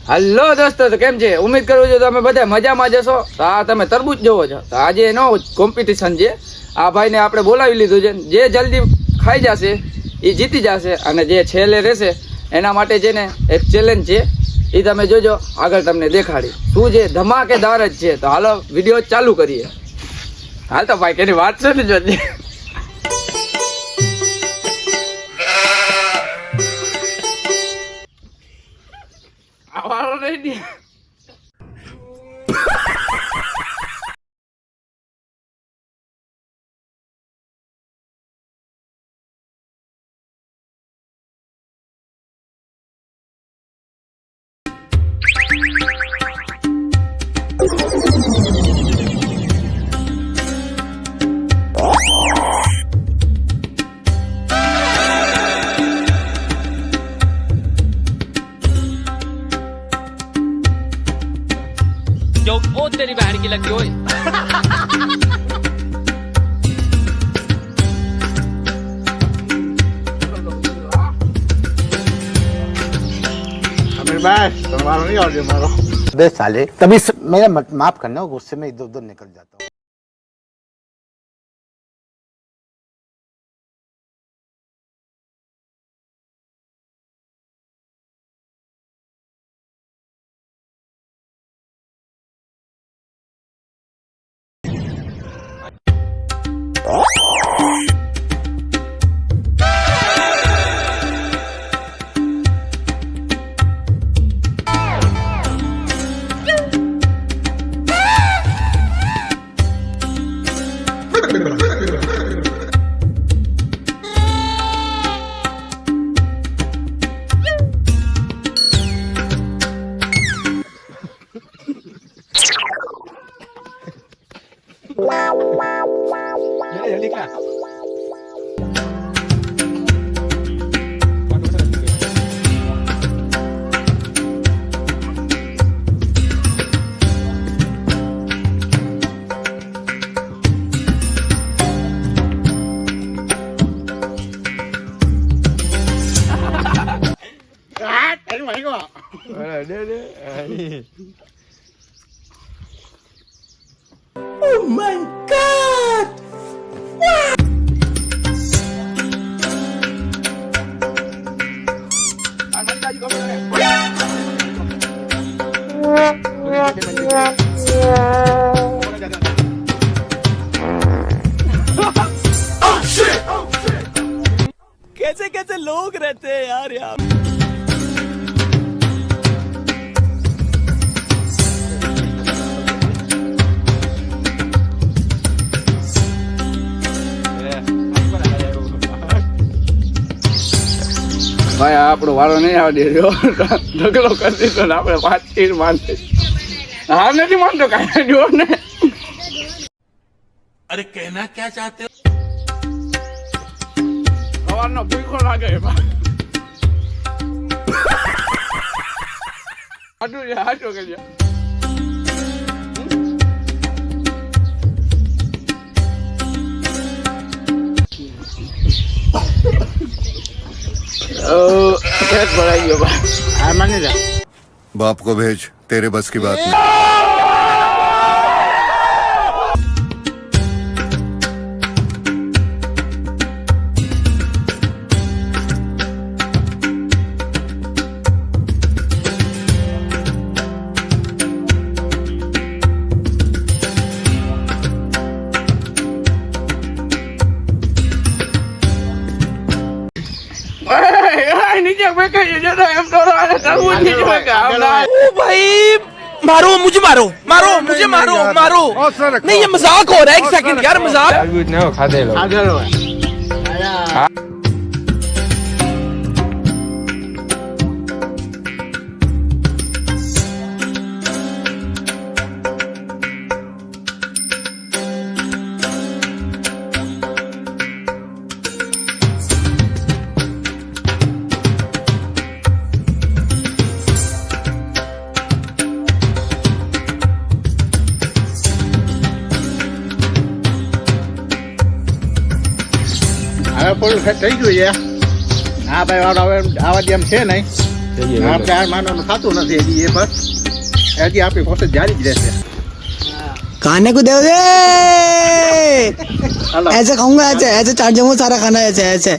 Hello દોસ્તો, તો કેમ છે? ઉમ્મીદ કરું છું તમે બધા મજામાં જશો. તો આ તમે તરબૂચ જોવો છો, તો આજે એનો કોમ્પિટિશન છે. આ ભાઈને આપણે બોલાવી લીધું છે. જે જલ્દી ખાઈ જશે એ જીતી જશે, અને જે છેલ્લે રહેશે એના માટે છે ને એક ચેલેન્જ છે, એ તમે જોજો. આગળ તમને દેખાડી શું છે, ધમાકેદાર જ છે. તો હાલો વિડીયો ચાલુ કરીએ. હાલ તો ભાઈ કેની વાત છે ને જોજે. આવારો નહીં. जो वो तेरी बहन की लगी होए बे साले तभी मेरा माफ करना, गुस्से में इधर उधर निकल जाता हूँ। जल्दी क्या Oh my God! कैसे कैसे लोग रहते हैं यार यार ભાઈ આપણો વારો નહીં આવડે જો ઢગલો કરી દીધો ને આપણે 5 તીર માનते હાર નથી માનતો કાંઈ જો ને अरे कहना क्या चाहते हो સવારનો ભૂખો લાગે હાટું કરી पेट भराई गयो भाई मानी जा बाप को भेज, तेरे बस की बात नहीं। नीचे फेंके जो एम तो तरबूज नीचे फेंके ओ भाई मारो मुझे मारो मारो मुझे मारो मारो नहीं ये मजाक हो रहा है एक सेकंड यार मजाक तरबूज ने खादे लो હવે ફૂલ થઈ ગયું છે. હા ભાઈ વાળો હવે આવા જેમ છે નહીં. આપણે હાર માનવાનું થતું નથી હજી એ બસ હજી આપણી પ્રોસેસ જારી જ રહેશે खाने को दे दे હાલો ऐसे खाऊंगा ऐसे ऐसे चाट जाऊंगा सारा खाना ऐसे ऐसे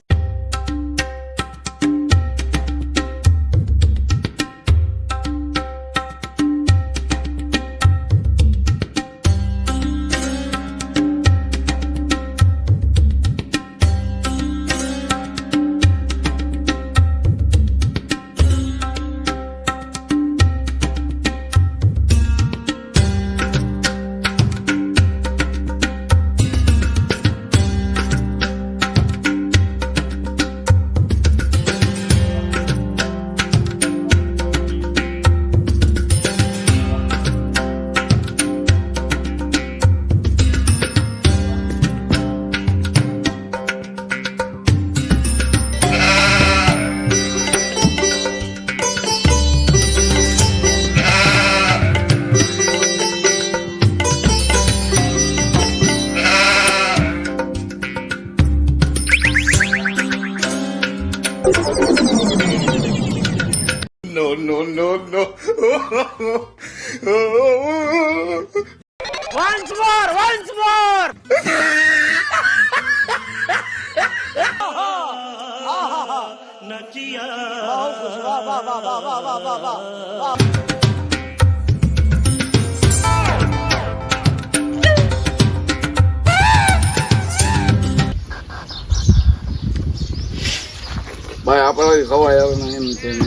ભાઈ આપણે ખવાય હવે એમ છે ને.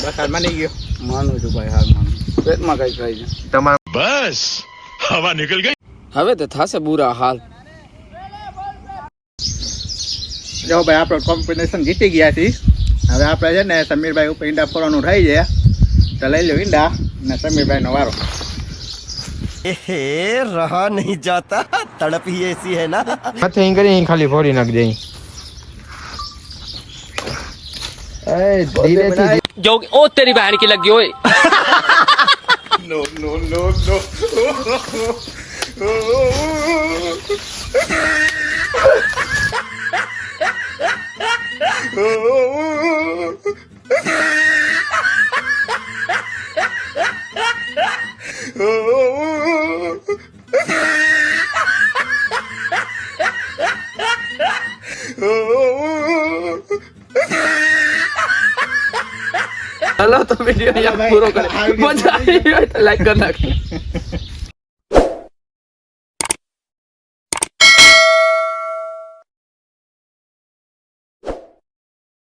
બસ હાલ માની ગયો માનું છું ભાઈ, હાલ માનું. પેટમાં કઈ ખાઈ છે बस हवा निकल गई। હવે તો થશે બુરા હાલ. જો ભાઈ આપણે કોમ્પિટિશન જીતી ગયા છીએ હવે આપણે છે ને સમીરભાઈ ઉપર ઈંડા ફોડવાનું રહી જાય તો લઈ લો ઈંડા ને સમીરભાઈનો વારો रहा नहीं जाता तड़प ही ऐसी है ना माथे અહીં કરી ખાલી ફોડી નાખ દે એ ધીરેથી जो ओ तेरी बहन की लगी ओए ચલો તો વિડીયો અહીંયા પૂરો કરે. મજા આવી હોય તો લાઈક કરી નાખો.